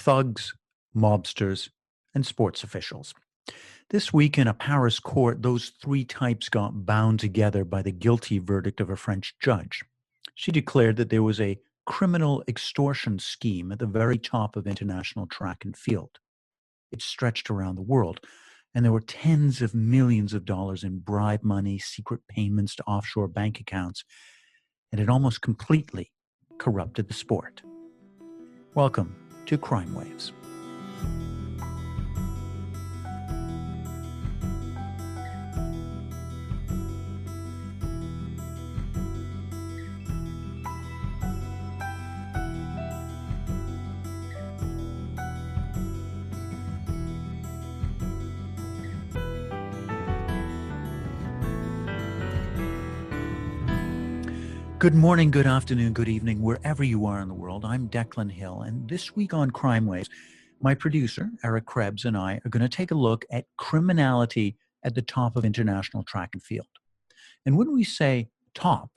thugs, mobsters, and sports officials. This week in a Paris court, those three types got bound together by the guilty verdict of a French judge. She declared that there was a criminal extortion scheme at the very top of international track and field. It stretched around the world, and there were tens of millions of dollars in bribe money, secret payments to offshore bank accounts, and it almost completely corrupted the sport. Welcome to Crime Waves. Good morning, good afternoon, good evening, wherever you are in the world. I'm Declan Hill, and this week on Crime Waves, my producer, Eric Krebs, and I are going to take a look at criminality at the top of international track and field. And when we say top,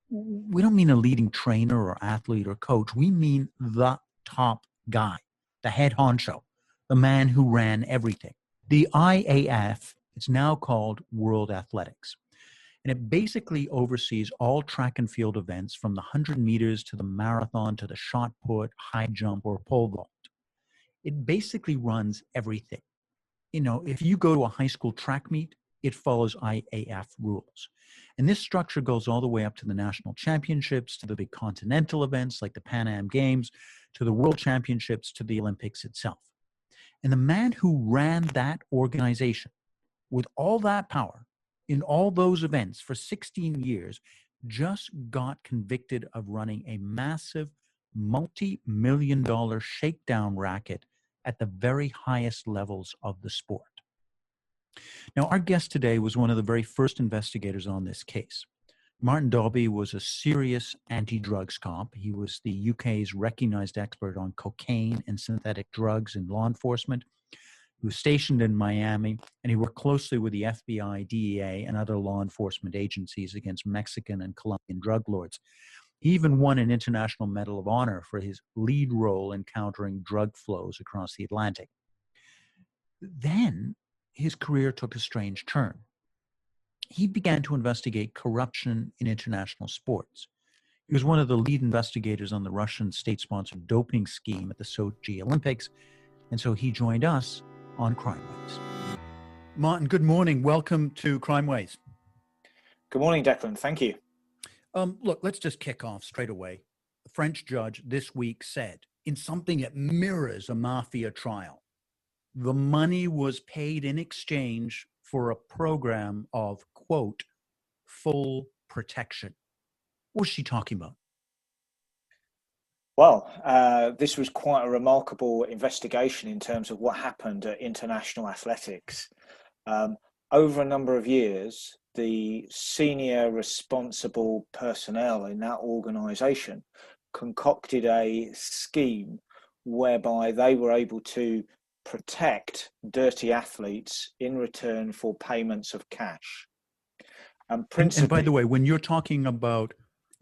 we don't mean a leading trainer or athlete or coach. We mean the top guy, the head honcho, the man who ran everything. The IAAF, it's now called World Athletics. And it basically oversees all track and field events from the 100 meters to the marathon to the shot put, high jump, or pole vault. It basically runs everything. You know, if you go to a high school track meet, it follows IAAF rules. And this structure goes all the way up to the national championships, to the big continental events like the Pan Am Games, to the World Championships, to the Olympics itself. And the man who ran that organization with all that power, in all those events for 16 years, just got convicted of running a massive multi-million-dollar shakedown racket at the very highest levels of the sport. Now, our guest today was one of the very first investigators on this case. Martin Dubbey was a serious anti-drugs cop. He was the UK's recognized expert on cocaine and synthetic drugs in law enforcement. He was stationed in Miami, and he worked closely with the FBI, DEA, and other law enforcement agencies against Mexican and Colombian drug lords. He even won an International Medal of Honor for his lead role in countering drug flows across the Atlantic. Then his career took a strange turn. He began to investigate corruption in international sports. He was one of the lead investigators on the Russian state-sponsored doping scheme at the Sochi Olympics, and so he joined us on Crime Waves. Martin, good morning. Welcome to Crime Waves. Good morning, Declan. Thank you. Look, let's just kick off straight away. A French judge this week said, in something that mirrors a mafia trial, the money was paid in exchange for a program of, quote, full protection. What was she talking about? Well, this was quite a remarkable investigation in terms of what happened at international athletics. Over a number of years, the senior responsible personnel in that organisation concocted a scheme whereby they were able to protect dirty athletes in return for payments of cash. And by the way, when you're talking about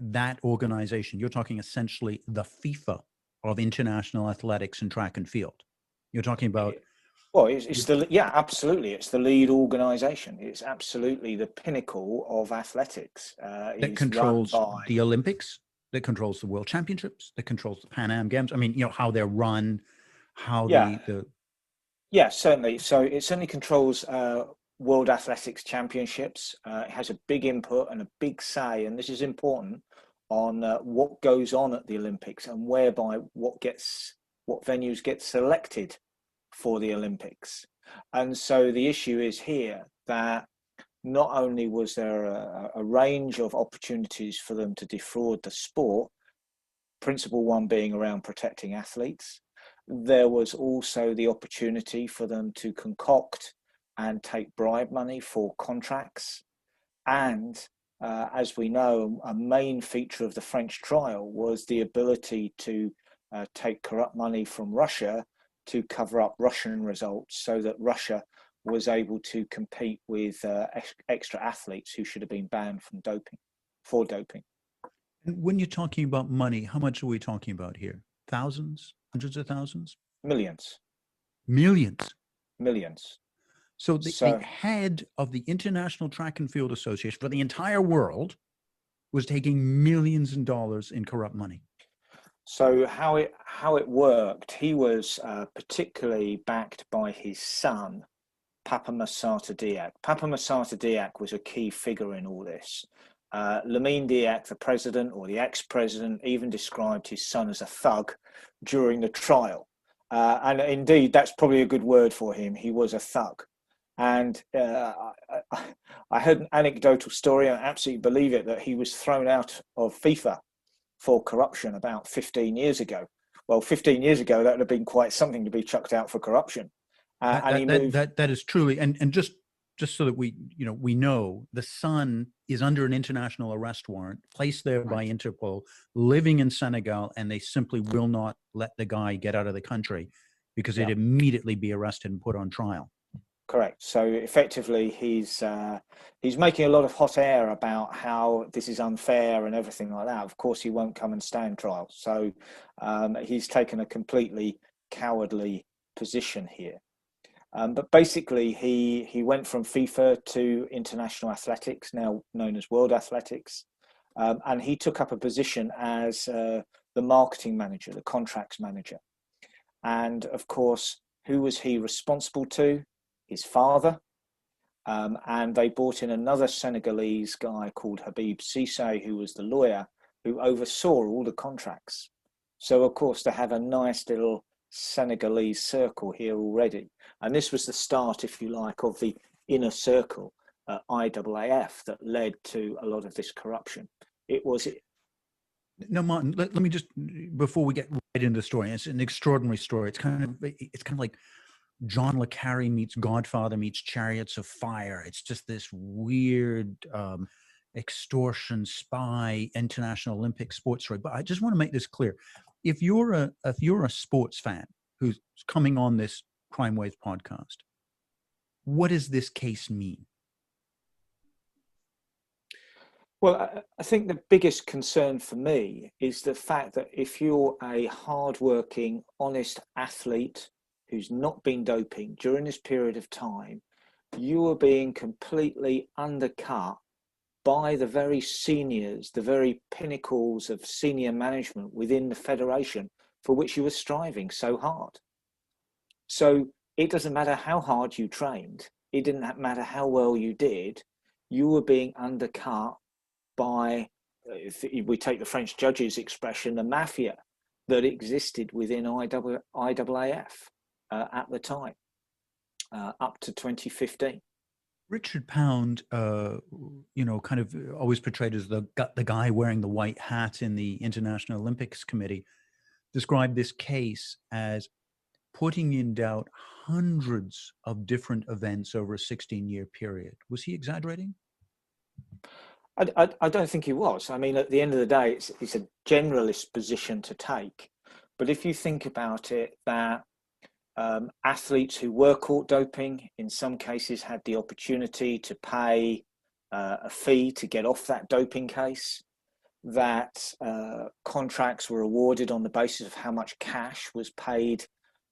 that organization, you're talking essentially the FIFA of international athletics and track and field. You're talking about... Well, absolutely. It's the lead organization. It's absolutely the pinnacle of athletics. That controls the Olympics, that controls the World Championships, that controls the Pan Am Games. I mean, you know, how they're run, how Yeah, certainly. So it certainly controls World Athletics Championships. It has a big input and a big say, and this is important, on what goes on at the Olympics and whereby what venues get selected for the Olympics. And so the issue is here that not only was there a range of opportunities for them to defraud the sport, principal one being around protecting athletes, there was also the opportunity for them to concoct and take bribe money for contracts. And as we know, a main feature of the French trial was the ability to take corrupt money from Russia to cover up Russian results so that Russia was able to compete with extra athletes who should have been banned from doping. And when you're talking about money, how much are we talking about here? Thousands? Hundreds of thousands? Millions. Millions. Millions. So the So head of the International Track and Field Association for the entire world was taking millions of dollars in corrupt money. So how it worked, he was particularly backed by his son, Papa Masata Diak. Papa Masata Diak was a key figure in all this. Lamine Diak, the president or the ex-president, even described his son as a thug during the trial. And indeed, that's probably a good word for him. He was a thug. And I heard an anecdotal story, I absolutely believe it, that he was thrown out of FIFA for corruption about 15 years ago. Well, 15 years ago, that would have been quite something to be chucked out for corruption. And he moved. That is truly, and just so that we know, the son is under an international arrest warrant, placed there by Interpol, living in Senegal, and they simply will not let the guy get out of the country because he'd immediately be arrested and put on trial. Correct. So effectively, he's making a lot of hot air about how this is unfair and everything like that. Of course, he won't come and stand trial. So he's taken a completely cowardly position here. But basically, he went from FIFA to International Athletics, now known as World Athletics, and he took up a position as the marketing manager, the contracts manager. And of course, who was he responsible to? His father. And they brought in another Senegalese guy called Habib Cissé, who was the lawyer who oversaw all the contracts. So, of course, they have a nice little Senegalese circle here already. And this was the start, if you like, of the inner circle at IAAF that led to a lot of this corruption. It was... No, Martin, let me just, before we get right into the story, it's an extraordinary story. It's kind of like John le Carre meets Godfather meets Chariots of Fire. It's just this weird extortion, spy, international Olympic sports story. But I just want to make this clear. If you're a sports fan who's coming on this Crime Waves podcast, what does this case mean? Well, I think the biggest concern for me is the fact that if you're a hardworking, honest athlete who's not been doping during this period of time, you are being completely undercut by the very seniors, the very pinnacles of senior management within the federation for which you were striving so hard. So it doesn't matter how hard you trained, it didn't matter how well you did, you were being undercut by, if we take the French judge's expression, the mafia that existed within IAAF at the time, up to 2015. Richard Pound, kind of always portrayed as the guy wearing the white hat in the International Olympics Committee, described this case as putting in doubt hundreds of different events over a 16-year period. Was he exaggerating? I don't think he was. I mean, at the end of the day, it's a generalist position to take. But if you think about it, that athletes who were caught doping, in some cases had the opportunity to pay a fee to get off that doping case, that contracts were awarded on the basis of how much cash was paid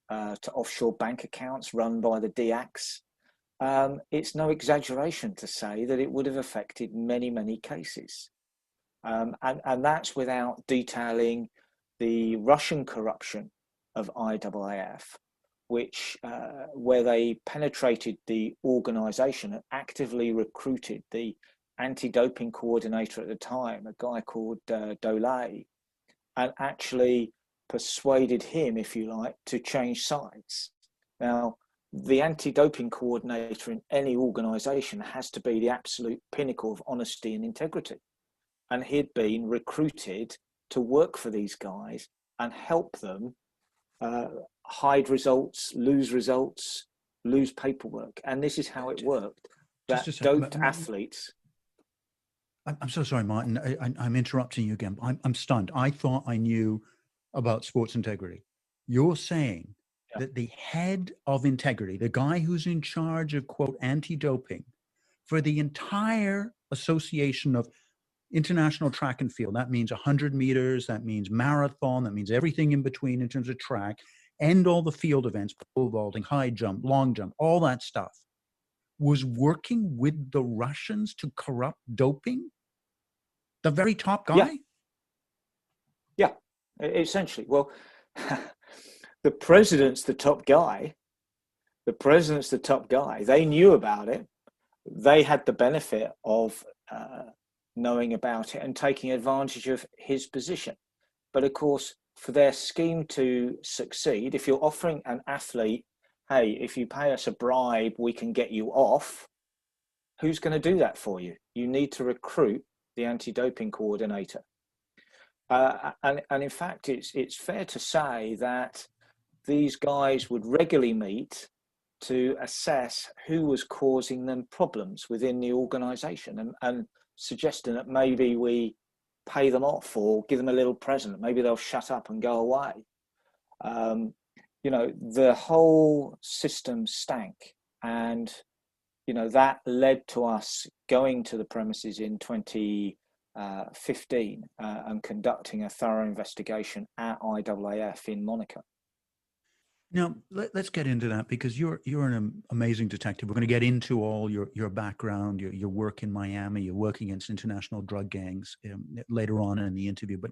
to offshore bank accounts run by the DIACs. It's no exaggeration to say that it would have affected many, many cases. And that's without detailing the Russian corruption of IAAF, which where they penetrated the organization and actively recruited the anti-doping coordinator at the time, a guy called Duberry, and actually persuaded him, if you like, to change sides. Now, the anti-doping coordinator in any organization has to be the absolute pinnacle of honesty and integrity. And he'd been recruited to work for these guys and help them hide results, lose paperwork. And this is how it worked. That doped athletes... I'm so sorry, Martin. I'm interrupting you again. I'm stunned. I thought I knew about sports integrity. You're saying that the head of integrity, the guy who's in charge of, quote, anti-doping for the entire association of international track and field, that means 100 meters, that means marathon, that means everything in between in terms of track, and all the field events, pole vaulting, high jump, long jump, all that stuff, was working with the Russians to corrupt doping? The very top Yeah, guy? yeah, essentially. Well, the president's the top guy. The president's the top guy. They knew about it. They had the benefit of knowing about it and taking advantage of his position. But of course, for their scheme to succeed, if you're offering an athlete, hey, if you pay us a bribe, we can get you off, who's going to do that for you? You need to recruit the anti-doping coordinator. And in fact, it's fair to say that these guys would regularly meet to assess who was causing them problems within the organization, and suggesting that maybe we pay them off or give them a little present. Maybe they'll shut up and go away. The whole system stank. And, that led to us going to the premises in 2015 and conducting a thorough investigation at IAAF in Monaco. Now, let's get into that, because you're an amazing detective. We're going to get into all your background, your work in Miami, your work against international drug gangs later on in the interview. But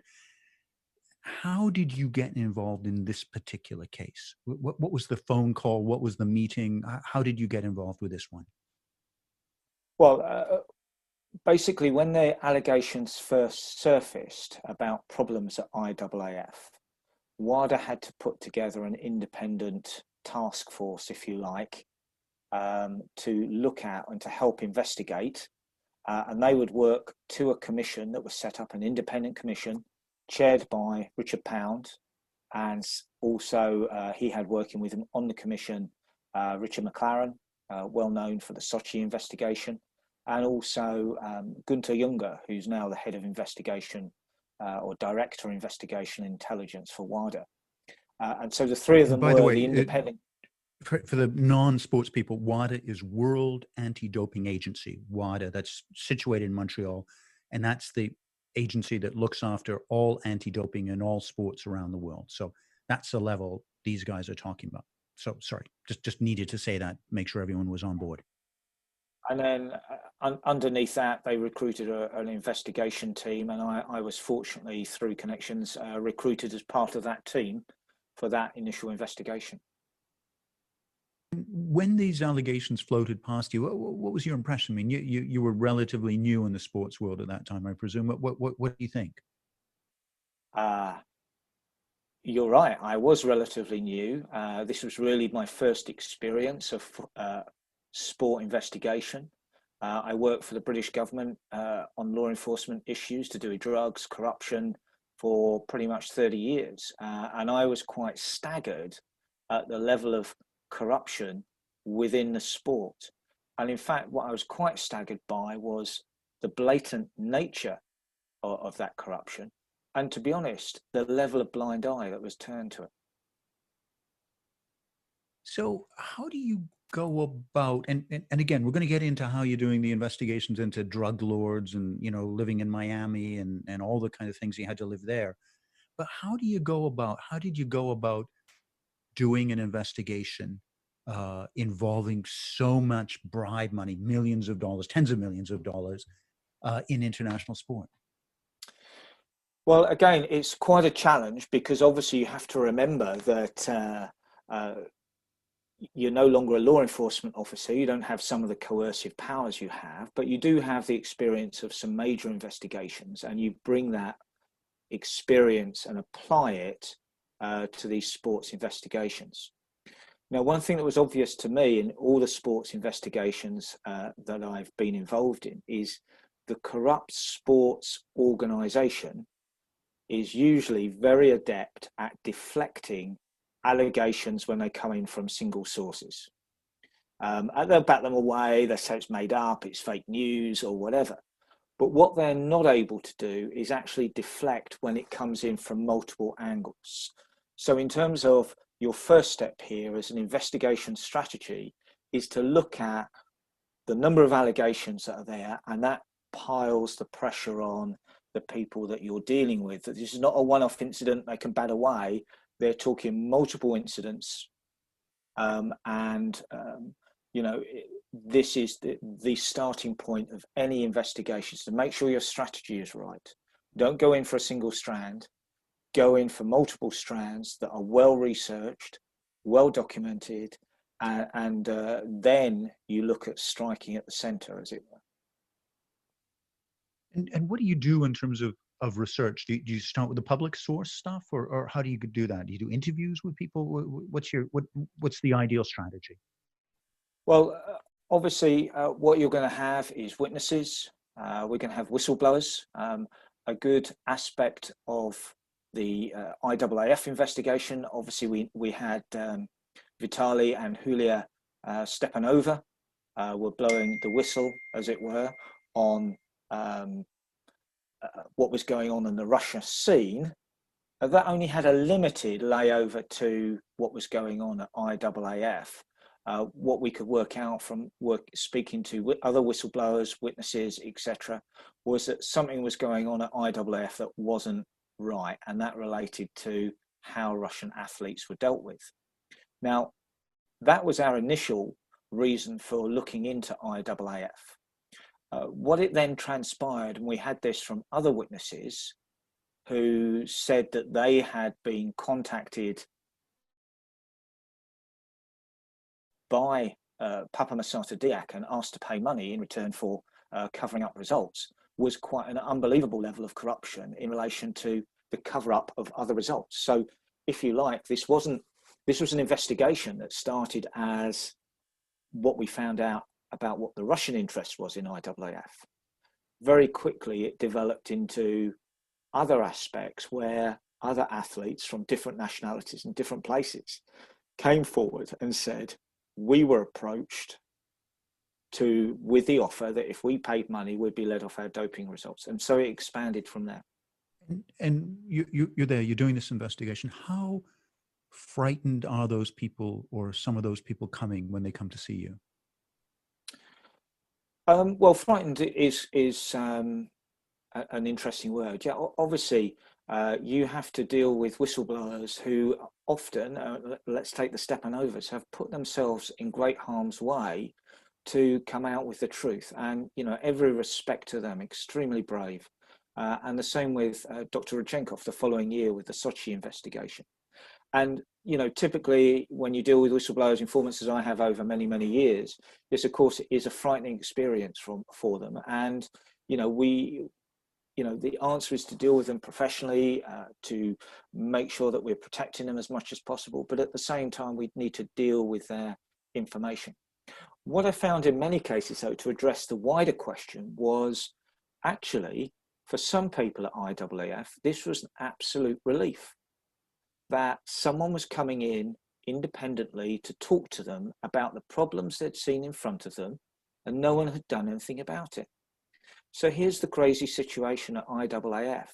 how did you get involved in this particular case? What was the phone call? What was the meeting? How did you get involved with this one? Well, basically, when the allegations first surfaced about problems at IAAF, WADA had to put together an independent task force, if you like, to look at and to help investigate. And they would work to a commission that was set up, an independent commission chaired by Richard Pound. And also he had working with him on the commission, Richard McLaren, well known for the Sochi investigation, and also Gunther Junger, who's now the head of investigation or director of investigation intelligence for WADA. And so the three of them were the independent. For the non-sports people, WADA is World Anti-Doping Agency. WADA, that's situated in Montreal, and that's the agency that looks after all anti-doping in all sports around the world. So that's the level these guys are talking about. So sorry, just needed to say that, make sure everyone was on board. And then underneath that, they recruited an investigation team, and I was fortunately, through connections, recruited as part of that team for that initial investigation. When these allegations floated past you, what was your impression? I mean, you were relatively new in the sports world at that time, I presume. What do you think? You're right. I was relatively new. This was really my first experience of sport investigation. I worked for the British government on law enforcement issues to do with drugs, corruption for pretty much 30 years. And I was quite staggered at the level of corruption within the sport. And in fact, what I was quite staggered by was the blatant nature of that corruption. And to be honest, the level of blind eye that was turned to it. So how do you go about, and again, we're going to get into how you're doing the investigations into drug lords and, living in Miami and all the kind of things you had to live there. But how did you go about doing an investigation involving so much bribe money, millions of dollars, tens of millions of dollars in international sport? Well, again, it's quite a challenge, because obviously you have to remember that you're no longer a law enforcement officer. You don't have some of the coercive powers you have, but you do have the experience of some major investigations, and you bring that experience and apply it to these sports investigations. Now, one thing that was obvious to me in all the sports investigations that I've been involved in is the corrupt sports organisation is usually very adept at deflecting allegations when they come in from single sources. They'll bat them away, they say it's made up, it's fake news or whatever. But what they're not able to do is actually deflect when it comes in from multiple angles. So in terms of your first step here as an investigation strategy is to look at the number of allegations that are there, and that piles the pressure on the people that you're dealing with. That this is not a one-off incident they can bat away. they're talking multiple incidents, this is the starting point of any investigations, to make sure your strategy is right. Don't go in for a single strand, go in for multiple strands that are well researched, well documented, and then you look at striking at the center, as it were. And what do you do in terms of research? Do you start with the public source stuff, or how do you do that? Do you do interviews with people? What's the ideal strategy? Well, obviously, what you're going to have is witnesses. We're going to have whistleblowers. A good aspect of the IAAF investigation, obviously, we had Vitali and Julia Stepanova were blowing the whistle, as it were, on what was going on in the Russia scene. That only had a limited layover to what was going on at IAAF. What we could work out from speaking to other whistleblowers, witnesses, etc., was that something was going on at IAAF that wasn't right, and that related to how Russian athletes were dealt with. Now, that was our initial reason for looking into IAAF. What it then transpired, and we had this from other witnesses who said that they had been contacted by Papamasata Diak and asked to pay money in return for covering up results, was quite an unbelievable level of corruption in relation to the cover-up of other results. So, if you like, this was an investigation that started as what we found out about what the Russian interest was in IAAF. Very quickly, it developed into other aspects where other athletes from different nationalities and different places came forward and said, we were approached with the offer that if we paid money, we'd be let off our doping results. And so it expanded from there. And you're there, you're doing this investigation. How frightened are those people, or some of those people, coming when they come to see you? Well, frightened is an interesting word. Yeah, obviously, you have to deal with whistleblowers who often, let's take the Stepanovas, have put themselves in great harm's way to come out with the truth. And, every respect to them, extremely brave. And the same with Dr. Rodchenkov the following year with the Sochi investigation. And, typically when you deal with whistleblowers, informants, as I have over many, many years, this, of course, is a frightening experience for them. And, the answer is to deal with them professionally, to make sure that we're protecting them as much as possible. But at the same time, we need to deal with their information. What I found in many cases, though, to address the wider question, was actually, for some people at IAAF, this was an absolute relief that someone was coming in independently to talk to them about the problems they'd seen in front of them, and no one had done anything about it. So here's the crazy situation at IAAF.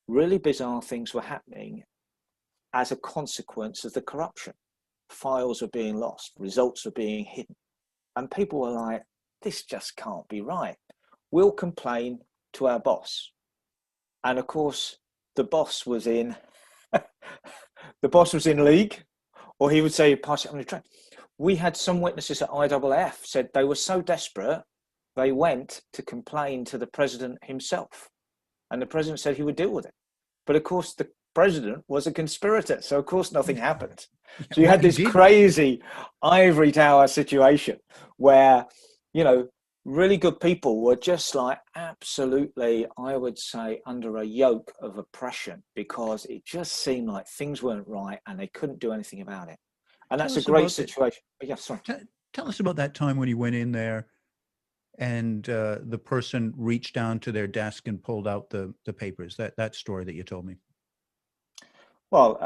Really bizarre things were happening as a consequence of the corruption. Files were being lost, results were being hidden. And people were like, this just can't be right. We'll complain to our boss. And of course, the boss was in league, or he would say, pass it on the train. We had some witnesses at IAAF said they were so desperate, they went to complain to the president himself. And the president said he would deal with it. But of course, the president was a conspirator. So of course, nothing happened. So you had this crazy ivory tower situation where, really good people were just like absolutely, I would say, under a yoke of oppression, because it just seemed like things weren't right and they couldn't do anything about it. And that's a great situation. Yeah, sorry. Tell us about that time when you went in there and the person reached down to their desk and pulled out the papers, that story that you told me. Well,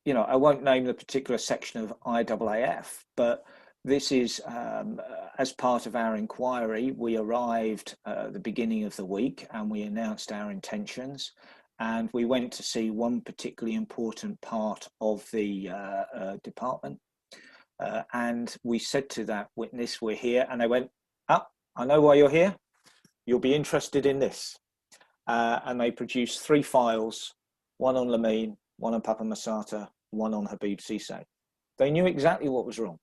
I won't name the particular section of IAAF, but this is, as part of our inquiry, we arrived at the beginning of the week and we announced our intentions, and we went to see one particularly important part of the department. And we said to that witness, we're here, and they went, I know why you're here. You'll be interested in this. And they produced 3 files, one on Lamine, one on Papamasata, one on Habib Cisse. They knew exactly what was wrong.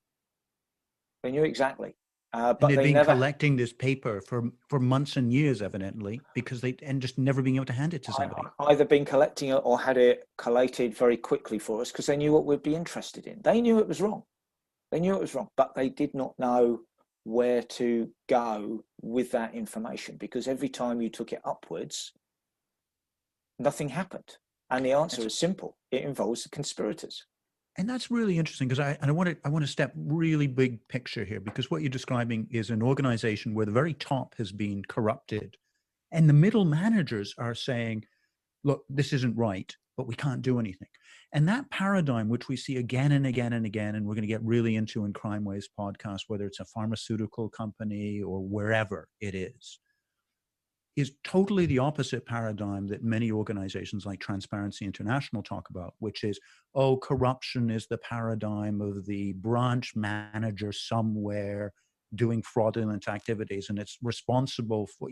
They knew exactly. And But they'd they been never collecting this paper for months and years, evidently, because and just never being able to hand it to somebody. either been collecting it or had it collated very quickly for us because they knew what we'd be interested in. They knew it was wrong. They knew it was wrong, but they did not know where to go with that information because every time you took it upwards, nothing happened. And the answer is simple. It involves the conspirators. And that's really interesting because I want to step really big picture here, because what you're describing is an organization where the very top has been corrupted and the middle managers are saying, look, this isn't right, but we can't do anything. And that paradigm, which we see again and again and again, and we're going to get really into in Crime Waves podcast, whether it's a pharmaceutical company or wherever it is totally the opposite paradigm that many organizations like Transparency International talk about, which is, oh, corruption is the paradigm of the branch manager somewhere doing fraudulent activities, and it's responsible for,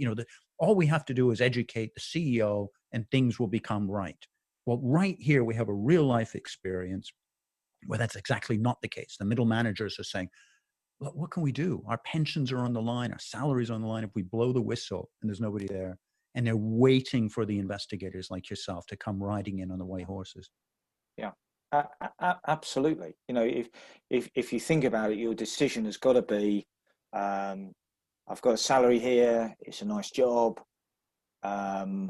all we have to do is educate the CEO and things will become right. Well, right here, we have a real life experience where that's exactly not the case. The middle managers are saying, what can we do? Our pensions are on the line, our salaries are on the line. If we blow the whistle and there's nobody there, and they're waiting for the investigators like yourself to come riding in on the white horses. Yeah, absolutely. If you think about it, your decision has got to be, I've got a salary here, it's a nice job, I've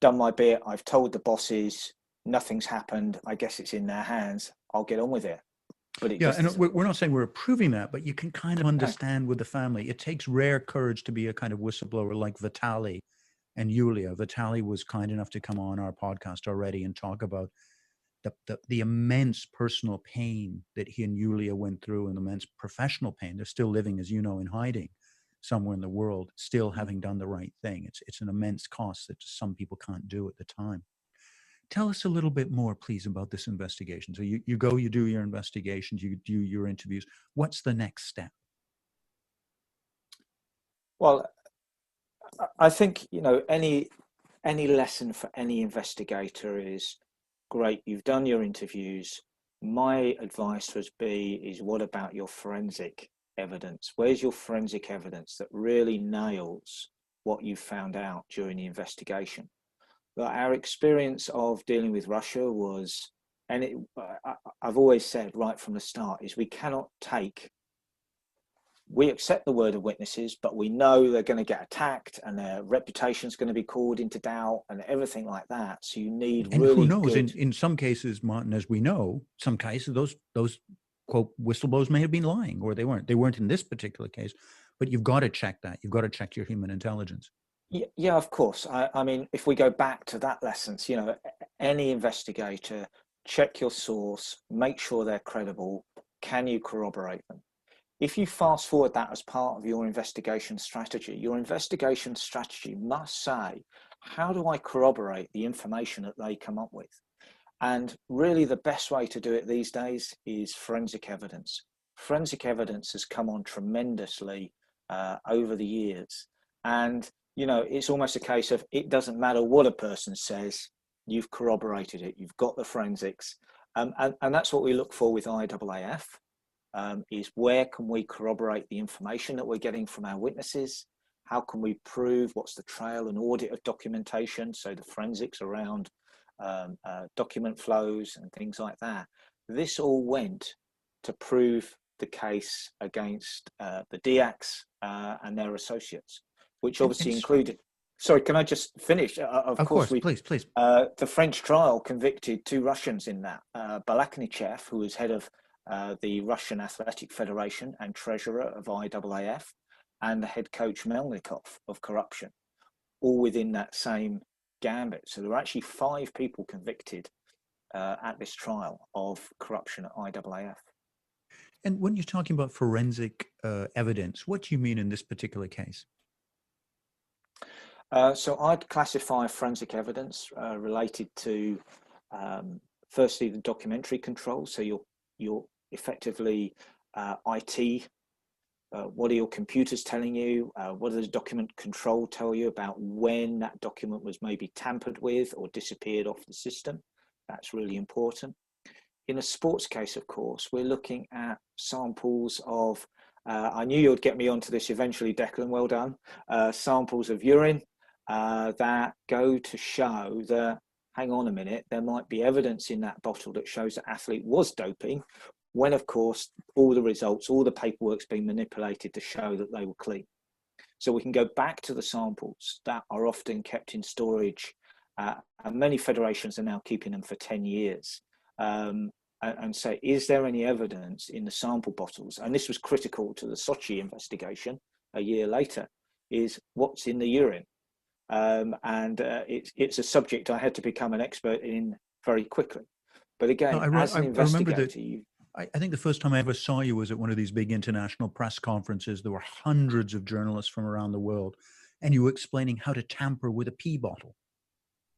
done my bit, I've told the bosses, nothing's happened, I guess it's in their hands, I'll get on with it. But and we're not saying we're approving that, but you can kind of understand with the family. It takes rare courage to be a kind of whistleblower like Vitaly and Yulia. Vitaly was kind enough to come on our podcast already and talk about the immense personal pain that he and Yulia went through, and immense professional pain. They're still living, as you know, in hiding somewhere in the world, still having done the right thing. It's an immense cost that some people can't do at the time. Tell us a little bit more, please, about this investigation. So you go, you do your investigations, you do your interviews. What's the next step? Well, I think, any lesson for any investigator is, great, you've done your interviews. My advice would is what about your forensic evidence? Where's your forensic evidence that really nails what you found out during the investigation? But our experience of dealing with Russia was, and I've always said right from the start, is we accept the word of witnesses, but we know they're going to get attacked and their reputation's going to be called into doubt and everything like that. So you need and really who knows, good... in some cases, Martin, as we know, some cases, those quote whistleblowers may have been lying, or they weren't in this particular case, but you've got to check that. You've got to check your human intelligence. Yeah, of course. I mean, if we go back to that lessons, any investigator, check your source, make sure they're credible. Can you corroborate them? If you fast forward that as part of your investigation strategy must say, how do I corroborate the information that they come up with? And really the best way to do it these days is forensic evidence. Forensic evidence has come on tremendously over the years. And it's almost a case of, it doesn't matter what a person says, you've corroborated it, you've got the forensics. And that's what we look for with IAAF, is where can we corroborate the information that we're getting from our witnesses? How can we prove what's the trail and audit of documentation? So the forensics around document flows and things like that. This all went to prove the case against the DIACs and their associates, which obviously included... Sorry, can I just finish? Of course, please. The French trial convicted 2 Russians in that. Balaknichev, who was head of the Russian Athletic Federation and treasurer of IAAF, and the head coach Melnikov of corruption, all within that same gambit. So there were actually 5 people convicted at this trial of corruption at IAAF. And when you're talking about forensic evidence, what do you mean in this particular case? So I'd classify forensic evidence related to, firstly, the documentary control. So you're effectively IT. What are your computers telling you? What does document control tell you about when that document was maybe tampered with or disappeared off the system? That's really important. In a sports case, of course, we're looking at samples of, I knew you'd get me onto this eventually, Declan, well done, samples of urine that go to show that, hang on a minute, there might be evidence in that bottle that shows the athlete was doping, when, of course, all the results, all the paperwork's been manipulated to show that they were clean. So we can go back to the samples that are often kept in storage, and many federations are now keeping them for 10 years. And say, is there any evidence in the sample bottles? And this was critical to the Sochi investigation a year later, is what's in the urine. It's a subject I had to become an expert in very quickly. But again, No, as an investigator, I think the first time I ever saw you was at one of these big international press conferences. There were hundreds of journalists from around the world, and you were explaining how to tamper with a pee bottle.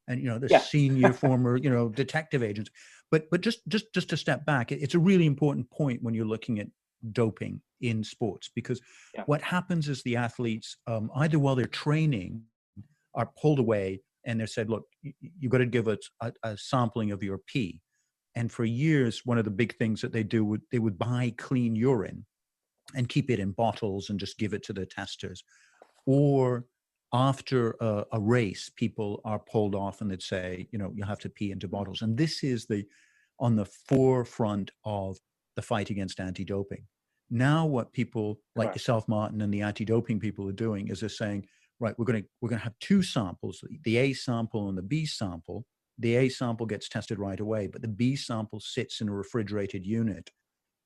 And, you know, the senior former, you know, detective agents. But just to step back, it's a really important point when you're looking at doping in sports, because what happens is the athletes, either while they're training, are pulled away and they're said, look, you've got to give us a sampling of your pee. And for years, one of the big things that they would buy clean urine and keep it in bottles and just give it to the testers. Or after a race, people are pulled off and they'd say, you know, you have to pee into bottles. And this is on the forefront of the fight against anti-doping. Now, what people like yourself, Martin, and the anti-doping people are doing is they're saying, right, we're going to have two samples, the A sample and the B sample. The A sample gets tested right away, but the B sample sits in a refrigerated unit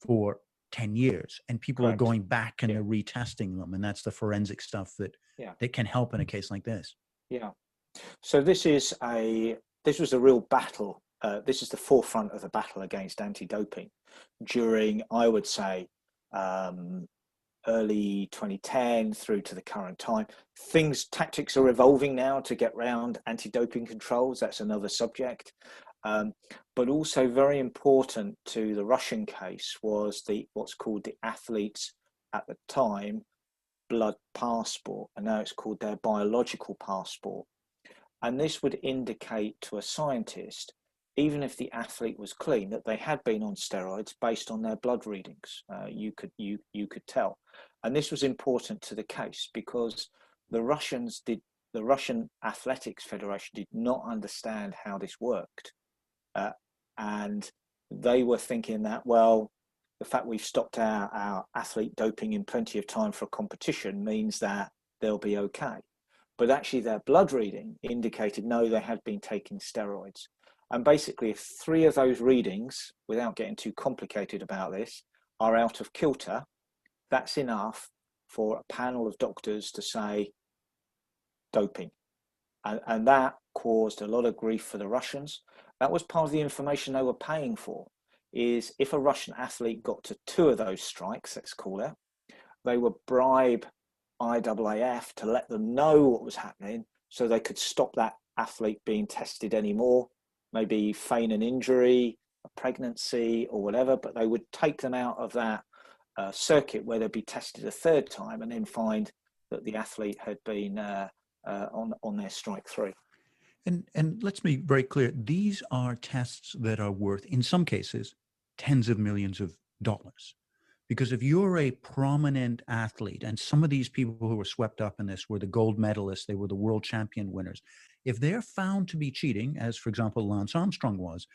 for 10 years, and people are going back and they're retesting them. And that's the forensic stuff that can help in a case like this. Yeah. So this was a real battle. This is the forefront of the battle against anti-doping during, I would say, early 2010 through to the current time. Tactics are evolving now to get around anti-doping controls. That's another subject. But also very important to the Russian case was what's called the athletes at the time blood passport, and now it's called their biological passport. And this would indicate to a scientist, even if the athlete was clean, that they had been on steroids based on their blood readings. You could tell. And this was important to the case because the Russian Athletics Federation did not understand how this worked. And they were thinking that, well, the fact we've stopped our athlete doping in plenty of time for a competition means that they'll be okay. But actually their blood reading indicated, no, they had been taking steroids. And basically, if 3 of those readings, without getting too complicated about this, are out of kilter, that's enough for a panel of doctors to say doping. And that caused a lot of grief for the Russians. That was part of the information they were paying for, is if a Russian athlete got to 2 of those strikes, let's call it, they would bribe IAAF to let them know what was happening so they could stop that athlete being tested anymore, maybe feign an injury, a pregnancy or whatever, but they would take them out of that circuit where they'd be tested a 3rd time and then find that the athlete had been on their strike 3. And let's be very clear, these are tests that are worth, in some cases, tens of millions of dollars. Because if you're a prominent athlete, and some of these people who were swept up in this were the gold medalists, they were the world champion winners, if they're found to be cheating, as for example Lance Armstrong was,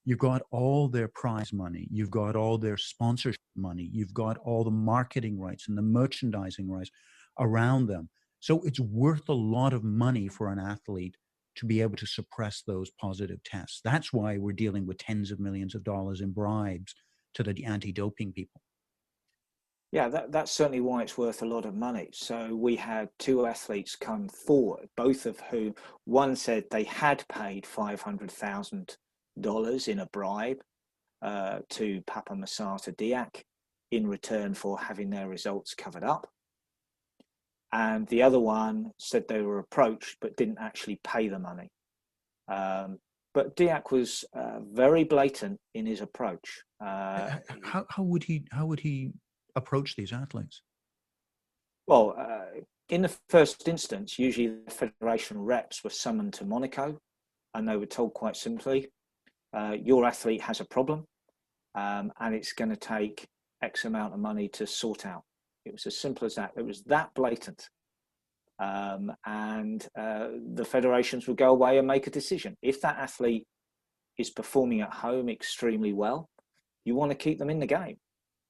you've got all their prize money, you've got all their sponsorship money, you've got all the marketing rights and the merchandising rights around them. So it's worth a lot of money for an athlete to be able to suppress those positive tests. That's why we're dealing with tens of millions of dollars in bribes to the anti-doping people. Yeah, that's certainly why it's worth a lot of money. So we had 2 athletes come forward, both of whom, one said they had paid $500,000 in a bribe to Papa Masata Diak in return for having their results covered up. And the other one said they were approached but didn't actually pay the money. But Diak was very blatant in his approach. How would he approach these athletes? Well, in the first instance, usually the federation reps were summoned to Monaco, and they were told quite simply, your athlete has a problem, and it's going to take X amount of money to sort out. It was as simple as that. It was that blatant. And the federations would go away and make a decision. If that athlete is performing at home extremely well, you want to keep them in the game.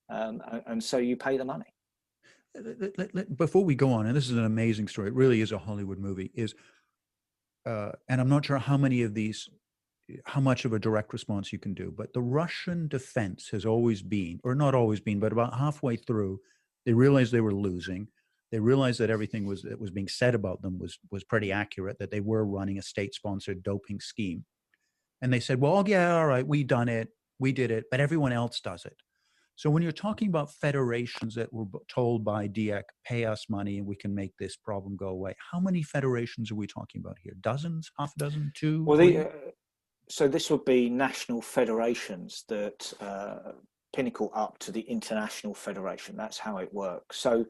And so you pay the money. Before we go on, and this is an amazing story, it really is a Hollywood movie, and I'm not sure how many of these, how much of a direct response you can do, but the Russian defense has always been, or not always been, but about halfway through, they realized they were losing. They realized that everything that was being said about them was pretty accurate, that they were running a state-sponsored doping scheme. And they said, well, yeah, all right, we done it, we did it, but everyone else does it. So when you're talking about federations that were told by DIAC, pay us money and we can make this problem go away, how many federations are we talking about here? Dozens, half a dozen, two? Well, so this would be national federations that pinnacle up to the international federation. That's how it works. So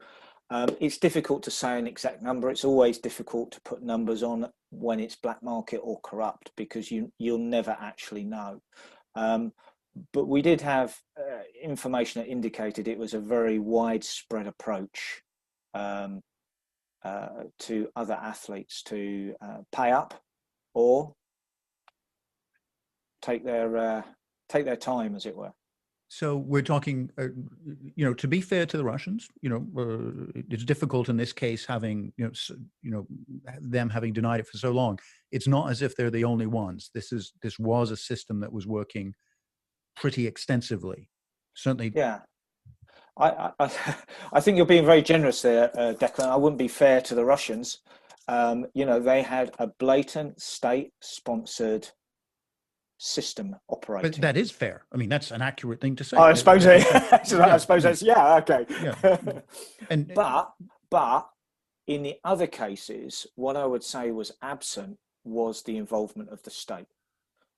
it's difficult to say an exact number. It's always difficult to put numbers on when it's black market or corrupt, because you'll never actually know. But we did have information that indicated it was a very widespread approach to other athletes to pay up or take their time, as it were. So we're talking, to be fair to the Russians, it's difficult in this case having, them having denied it for so long. It's not as if they're the only ones. This was a system that was working pretty extensively. Certainly. Yeah. I think you're being very generous there, Declan. I wouldn't be fair to the Russians. They had a blatant state-sponsored system operating. But that is fair. I mean, that's an accurate thing to say. I suppose I suppose that's okay. Yeah. And but in the other cases, what I would say was absent was the involvement of the state.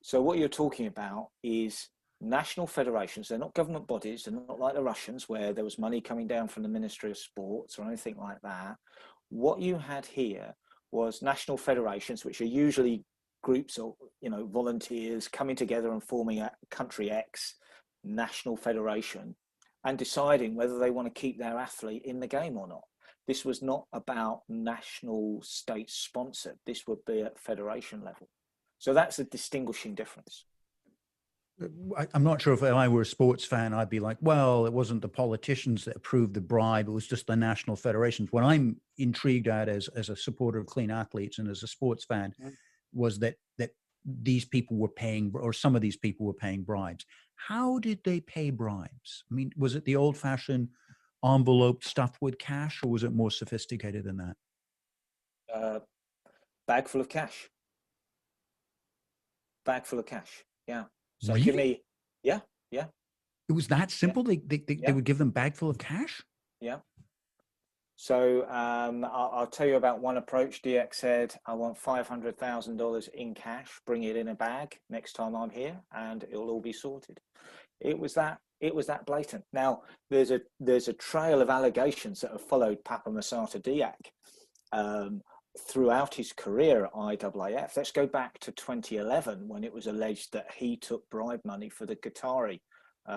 So what you're talking about is national federations. They're not government bodies. They're not like the Russians, where there was money coming down from the Ministry of Sports or anything like that. What you had here was national federations, which are usually groups of volunteers coming together and forming a country X national federation and deciding whether they want to keep their athlete in the game or not. This was not about national state sponsored. This would be at federation level. So that's a distinguishing difference. I'm not sure if I were a sports fan, I'd be like, well, it wasn't the politicians that approved the bribe. It was just the national federations. What I'm intrigued at as a supporter of clean athletes and as a sports fan was that these people were paying, or some of these people were paying bribes. How did they pay bribes? I mean, was it the old fashioned envelope stuffed with cash, or was it more sophisticated than that? Bag full of cash. Bag full of cash. Yeah. So really? give me, yeah. It was that simple? Yeah. They would give them a bag full of cash? Yeah. So I'll tell you about one approach. DX said, I want $500,000 in cash, bring it in a bag next time I'm here, and it'll all be sorted. It was that blatant. Now, there's a trail of allegations that have followed Papa Masata Diak throughout his career at IAAF. Let's go back to 2011, when it was alleged that he took bribe money for the Qatari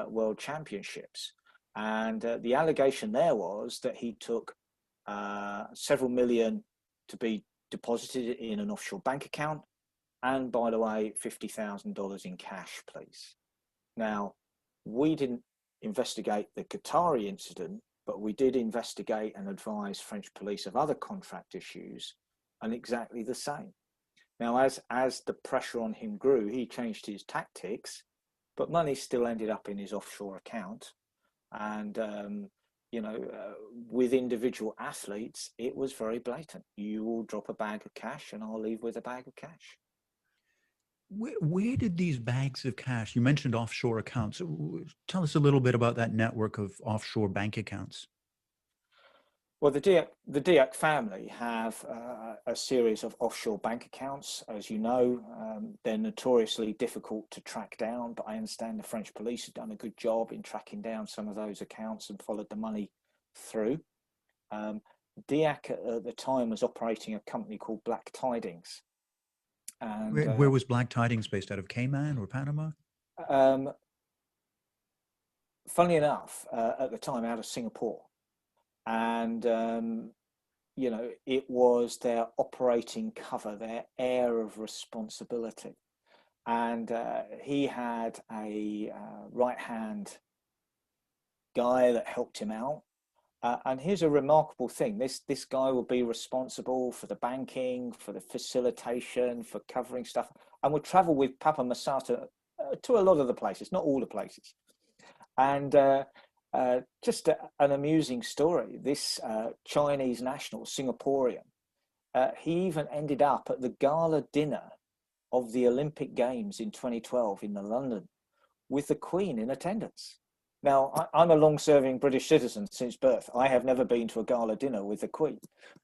World Championships. And the allegation there was that he took several million to be deposited in an offshore bank account. And by the way, $50,000 in cash, please. Now, we didn't investigate the Qatari incident, but we did investigate and advise French police of other contract issues, and exactly the same. Now, as the pressure on him grew, he changed his tactics, but money still ended up in his offshore account. And, with individual athletes, it was very blatant. You will drop a bag of cash and I'll leave with a bag of cash. Where did these bags of cash, you mentioned offshore accounts. Tell us a little bit about that network of offshore bank accounts. Well, the Diak family have a series of offshore bank accounts. As you know, they're notoriously difficult to track down, but I understand the French police have done a good job in tracking down some of those accounts and followed the money through. Diak at the time was operating a company called Black Tidings. And Where was Black Tidings based out of? Cayman or Panama? Funnily enough, at the time, out of Singapore. And it was their operating cover, their air of responsibility. And he had a right-hand guy that helped him out. And here's a remarkable thing. This guy will be responsible for the banking, for the facilitation, for covering stuff, and would travel with Papa Masata to a lot of the places, not all the places. And just an amusing story. This Chinese national, Singaporean, he even ended up at the gala dinner of the Olympic Games in 2012 in London with the Queen in attendance. Now, I'm a long-serving British citizen since birth. I have never been to a gala dinner with the Queen.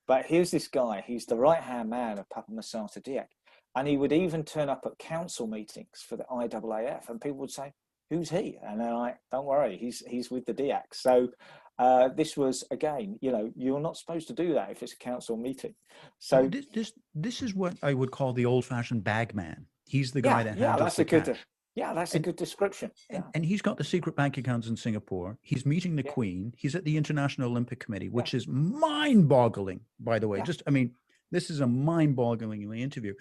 But here's this guy. He's the right-hand man of Papa Masata Diak. And he would even turn up at council meetings for the IAAF. And people would say, who's he? And they're like, don't worry, he's with the Diak. So this was, again, you're not supposed to do that if it's a council meeting. So this is what I would call the old-fashioned bagman. He's the guy that handles the cash. That's a good description. And he's got the secret bank accounts in Singapore. He's meeting the Queen. He's at the International Olympic Committee, which is mind-boggling, by the way. This is a mind-boggling interview.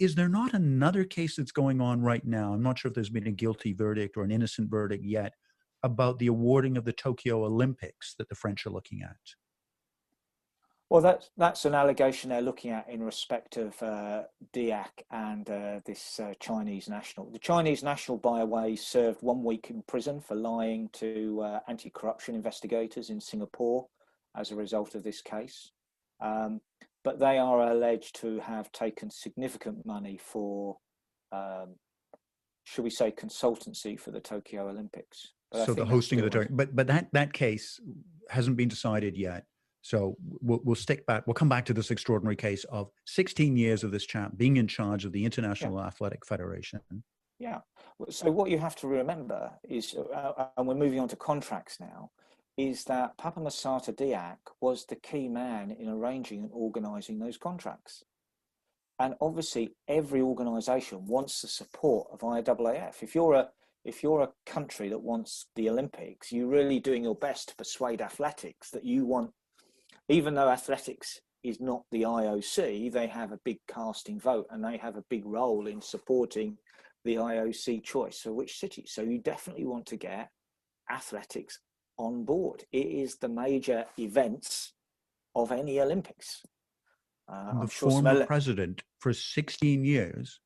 Is there not another case that's going on right now? I'm not sure if there's been a guilty verdict or an innocent verdict yet about the awarding of the Tokyo Olympics that the French are looking at. Well, that's an allegation they're looking at in respect of Diak and this Chinese national. The Chinese national, by the way, served 1 week in prison for lying to anti-corruption investigators in Singapore as a result of this case. But they are alleged to have taken significant money for, should we say, consultancy for the Tokyo Olympics. So the hosting of the Tokyo, but that case hasn't been decided yet. So we'll stick back. We'll come back to this extraordinary case of 16 years of this chap being in charge of the International Athletic Federation. Yeah. So what you have to remember is, and we're moving on to contracts now, is that Papa Masata Diak was the key man in arranging and organising those contracts. And obviously, every organisation wants the support of IAAF. If you're a country that wants the Olympics, you're really doing your best to persuade athletics that you want. Even though athletics is not the IOC, they have a big casting vote and they have a big role in supporting the IOC choice for which city. So you definitely want to get athletics on board. It is the major events of any Olympics. The former president for 16 years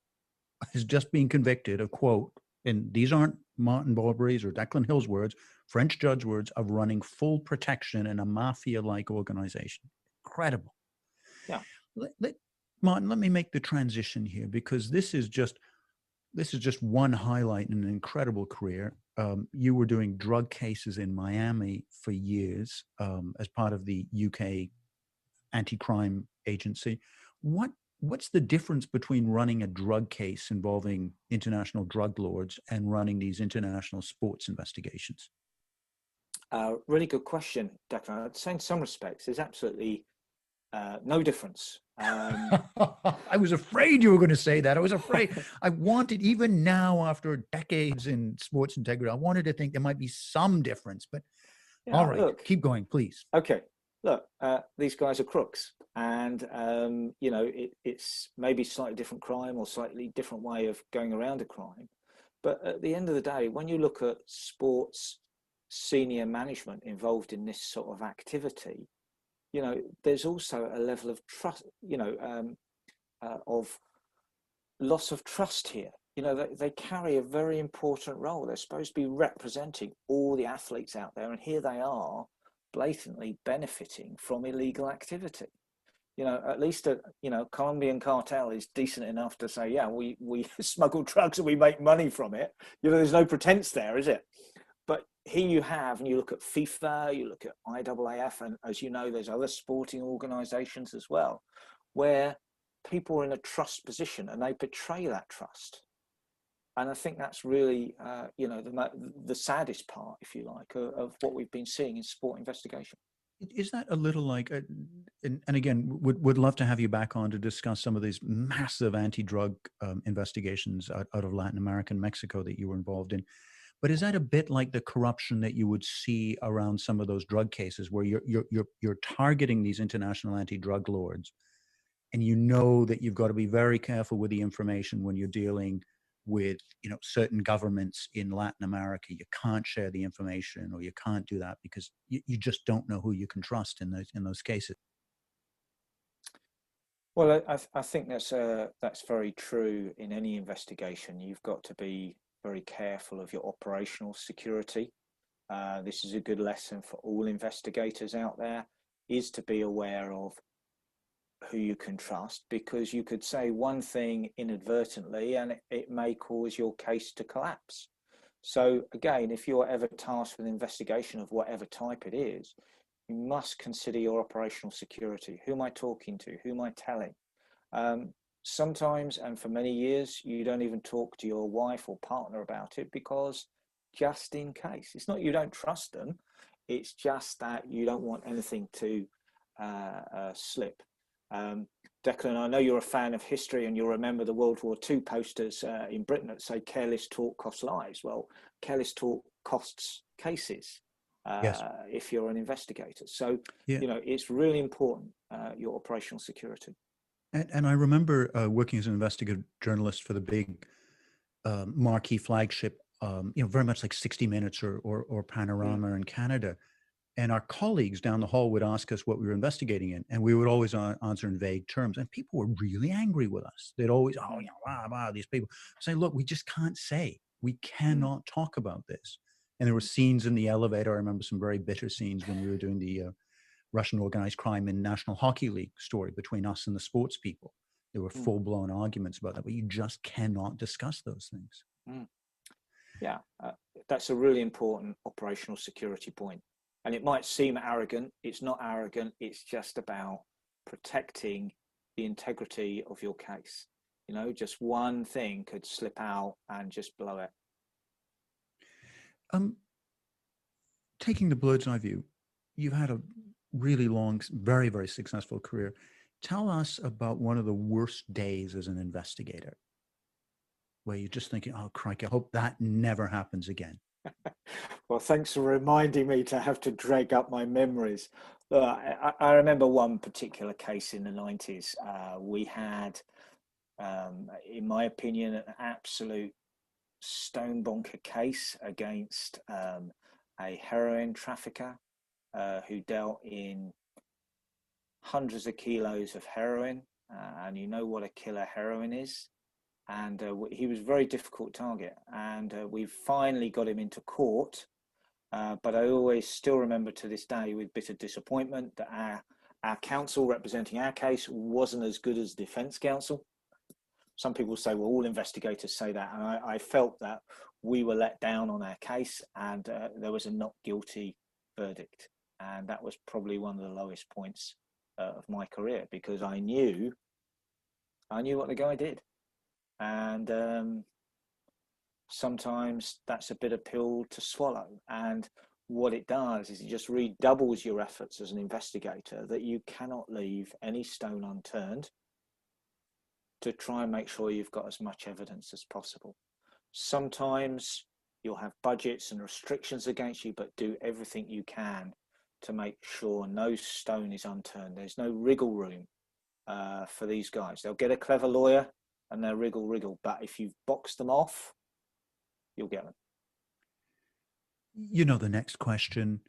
has just been convicted of, quote, and these aren't Martin Baubury's or Declan Hill's words, French judge words, of running full protection in a mafia-like organization. Incredible. Yeah. Martin, let me make the transition here, because this is just one highlight in an incredible career. You were doing drug cases in Miami for years as part of the UK anti-crime agency. What's the difference between running a drug case involving international drug lords and running these international sports investigations? Really good question, Declan. I'd say in some respects, there's absolutely no difference. I was afraid you were going to say that. I was afraid. I wanted, even now after decades in sports integrity, I wanted to think there might be some difference, but all right, look, keep going, please. Okay. Look, these guys are crooks, and it's maybe slightly different crime or slightly different way of going around a crime. But at the end of the day, when you look at sports senior management involved in this sort of activity, there's also a level of trust, of loss of trust here. They carry a very important role. They're supposed to be representing all the athletes out there, and here they are, blatantly benefiting from illegal activity. At least a Colombian cartel is decent enough to say, yeah, we smuggle drugs and we make money from it. There's no pretense there, is it? But here you have, and you look at FIFA, you look at IAAF, and as you know, there's other sporting organizations as well, where people are in a trust position and they betray that trust. And I think that's really, the saddest part, if you like, of what we've been seeing in sport investigation. Is that a little like, And again, would love to have you back on to discuss some of these massive anti-drug investigations out of Latin America and Mexico that you were involved in. But is that a bit like the corruption that you would see around some of those drug cases, where you're targeting these international anti-drug lords, and you know that you've got to be very careful with the information when you're dealing with, you know, certain governments in Latin America? You can't share the information, or you can't do that because you just don't know who you can trust in those cases. Well, I think that's very true in any investigation. You've got to be very careful of your operational security. This is a good lesson for all investigators out there, is to be aware of who you can trust, because you could say one thing inadvertently and it may cause your case to collapse. So again, if you're ever tasked with an investigation of whatever type it is, you must consider your operational security. Who am I talking to? Who am I telling? Sometimes, and for many years, you don't even talk to your wife or partner about it, because just in case. It's not you don't trust them, it's just that you don't want anything to slip. Declan, I know you're a fan of history, and you'll remember the World War II posters in Britain that say "careless talk costs lives." Well, careless talk costs cases. Yes. If you're an investigator. So, Yeah. you know, it's really important, your operational security. And I remember working as an investigative journalist for the big marquee flagship, you know, very much like 60 Minutes or Panorama in Canada. And our colleagues down the hall would ask us what we were investigating in, and we would always answer in vague terms. And people were really angry with us. They'd always, oh, you know, wow, these people say, look, we just can't say. We cannot talk about this. And there were scenes in the elevator. I remember some very bitter scenes when we were doing the Russian organized crime in National Hockey League story between us and the sports people. There were full-blown arguments about that, but you just cannot discuss those things. Yeah, that's a really important operational security point. And it might seem arrogant. It's not arrogant. It's just about protecting the integrity of your case. You know, just one thing could slip out and just blow it. Taking the bird's eye view, you've had a really long, very, very successful career. Tell us about one of the worst days as an investigator, where you're just thinking, oh, crikey, I hope that never happens again. Well, thanks for reminding me to have to drag up my memories. I remember one particular case in the 90s. We had, in my opinion, an absolute stone bonker case against a heroin trafficker who dealt in hundreds of kilos of heroin. And you know what a kilo heroin is. And he was a very difficult target. And we finally got him into court. But I always still remember to this day with bitter disappointment that our counsel representing our case wasn't as good as defense counsel. Some people say, well, all investigators say that. And I felt that we were let down on our case, and there was a not guilty verdict. And that was probably one of the lowest points of my career, because I knew what the guy did. And sometimes that's a bitter pill to swallow. And what it does is it just redoubles your efforts as an investigator, that you cannot leave any stone unturned to try and make sure you've got as much evidence as possible. Sometimes you'll have budgets and restrictions against you, but do everything you can to make sure no stone is unturned. There's no wriggle room for these guys. They'll get a clever lawyer and they'll wriggle, but if you've boxed them off, you'll get them. You know, the next question,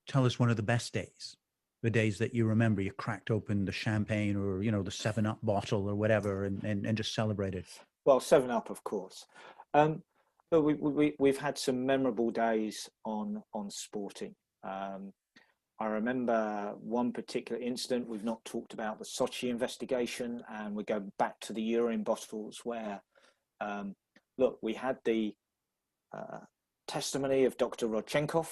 tell us one of the best days, the days that you remember. You cracked open the champagne, or, you know, the 7-Up bottle or whatever, and just celebrated. Well, 7-Up, of course. But we've had some memorable days on sporting. I remember one particular incident. We've not talked about the Sochi investigation, and we go back to the urine bottles where, look, we had the testimony of Dr. Rodchenkov.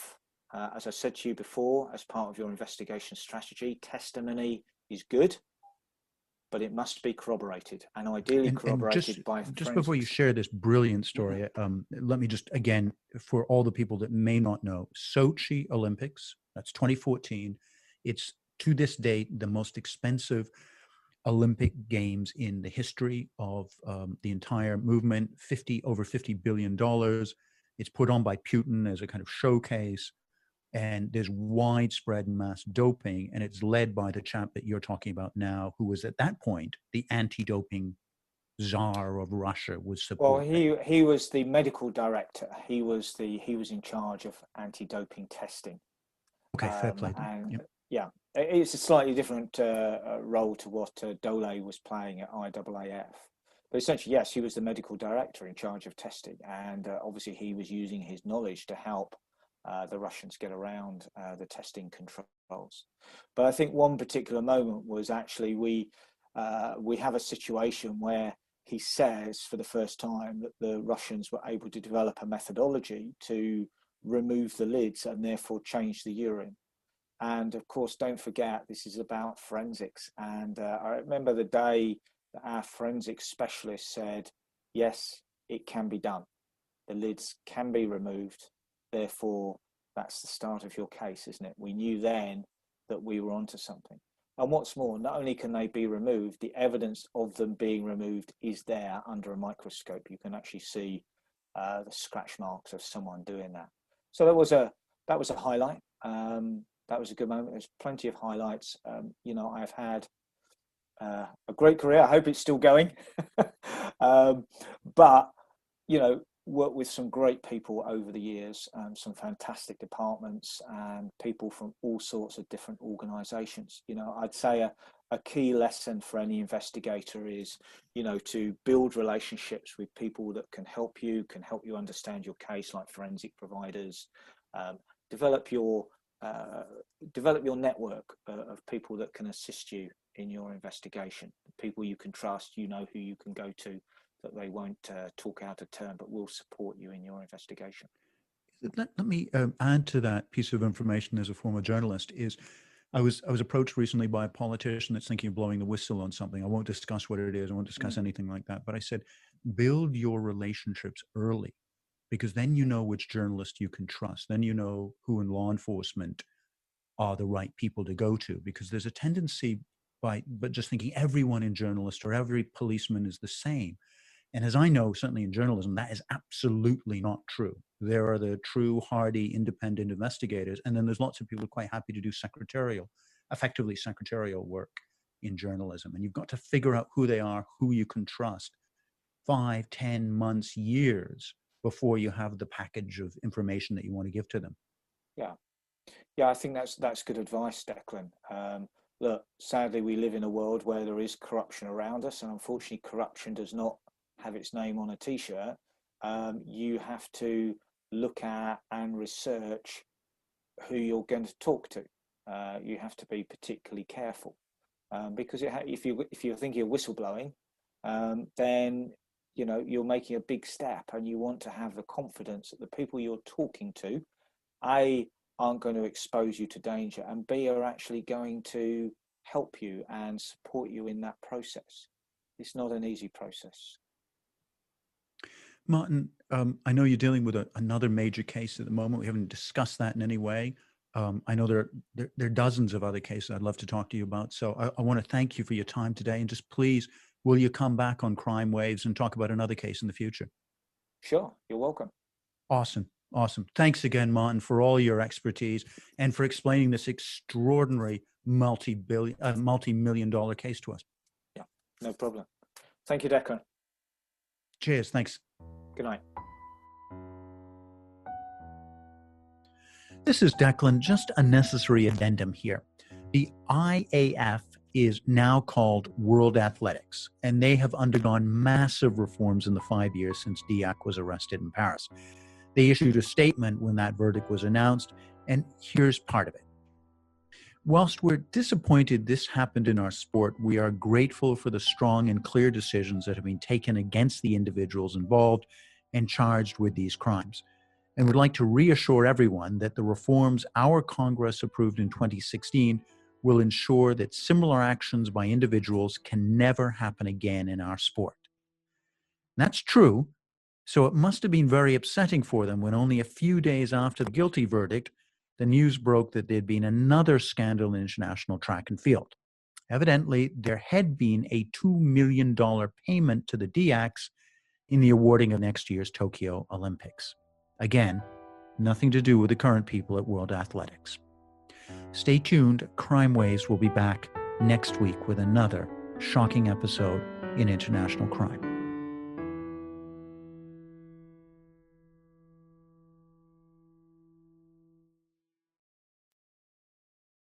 As I said to you before, as part of your investigation strategy, testimony is good, but it must be corroborated, and ideally corroborated by forensics. Just before you share this brilliant story, let me just, again, for all the people that may not know, Sochi Olympics, that's 2014. It's to this date, the most expensive Olympic Games in the history of the entire movement, over $50 billion. It's put on by Putin as a kind of showcase, and there's widespread mass doping, and it's led by the chap that you're talking about now, who was at that point the anti-doping czar of Russia, was supporting. Well, he was the medical director. He was in charge of anti-doping testing. Okay, fair play. And yeah, it's a slightly different role to what Dole was playing at IAAF. But essentially, yes, he was the medical director in charge of testing, and obviously he was using his knowledge to help the Russians get around the testing controls. But I think one particular moment was actually we have a situation where he says for the first time that the Russians were able to develop a methodology to remove the lids and therefore change the urine. And of course, don't forget, this is about forensics. And I remember the day that our forensics specialist said, yes, it can be done. The lids can be removed. Therefore, that's the start of your case, isn't it? We knew then that we were onto something. And what's more, not only can they be removed, the evidence of them being removed is there under a microscope. You can actually see the scratch marks of someone doing that. So that was a highlight. That was a good moment. There's plenty of highlights. You know, I've had a great career. I hope it's still going. But, you know, worked with some great people over the years, some fantastic departments and people from all sorts of different organizations. You know, I'd say a key lesson for any investigator is, you know, to build relationships with people that can help you understand your case, like forensic providers, develop your network of people that can assist you in your investigation, people you can trust, you know who you can go to, that they won't talk out of turn, but will support you in your investigation. Let me add to that piece of information as a former journalist. I was approached recently by a politician that's thinking of blowing the whistle on something. I won't discuss what it is. I won't discuss anything like that. But I said, build your relationships early, because then you know which journalist you can trust. Then you know who in law enforcement are the right people to go to, because there's a tendency but just thinking everyone in journalist or every policeman is the same. And as I know, certainly in journalism, that is absolutely not true. There are the true, hardy, independent investigators. And then there's lots of people who are quite happy to do effectively secretarial work in journalism. And you've got to figure out who they are, who you can trust 5, 10 months, years before you have the package of information that you want to give to them. Yeah, I think that's good advice, Declan. Look, sadly, we live in a world where there is corruption around us. And unfortunately, corruption does not have its name on a t-shirt. You have to look at and research who you're going to talk to. You have to be particularly careful because if you're thinking of whistleblowing, then you know you're making a big step, and you want to have the confidence that the people you're talking to, A, aren't going to expose you to danger, and B, are actually going to help you and support you in that process. It's not an easy process. Martin, I know you're dealing with another major case at the moment. We haven't discussed that in any way. I know there are dozens of other cases I'd love to talk to you about. So I want to thank you for your time today. And just please, will you come back on Crime Waves and talk about another case in the future? Sure, you're welcome. Awesome. Thanks again, Martin, for all your expertise and for explaining this extraordinary multi-million-dollar case to us. Yeah, no problem. Thank you, Declan. Cheers. Thanks. Good night. This is Declan. Just a necessary addendum here. The IAAF is now called World Athletics, and they have undergone massive reforms in the 5 years since Diak was arrested in Paris. They issued a statement when that verdict was announced, and here's part of it. Whilst we're disappointed this happened in our sport, we are grateful for the strong and clear decisions that have been taken against the individuals involved and charged with these crimes. And would like to reassure everyone that the reforms our Congress approved in 2016 will ensure that similar actions by individuals can never happen again in our sport. And that's true. So it must have been very upsetting for them when only a few days after the guilty verdict, the news broke that there'd been another scandal in international track and field. Evidently, there had been a $2 million payment to the DAX in the awarding of next year's Tokyo Olympics. Again, nothing to do with the current people at World Athletics. Stay tuned. Crime Waves will be back next week with another shocking episode in international crime.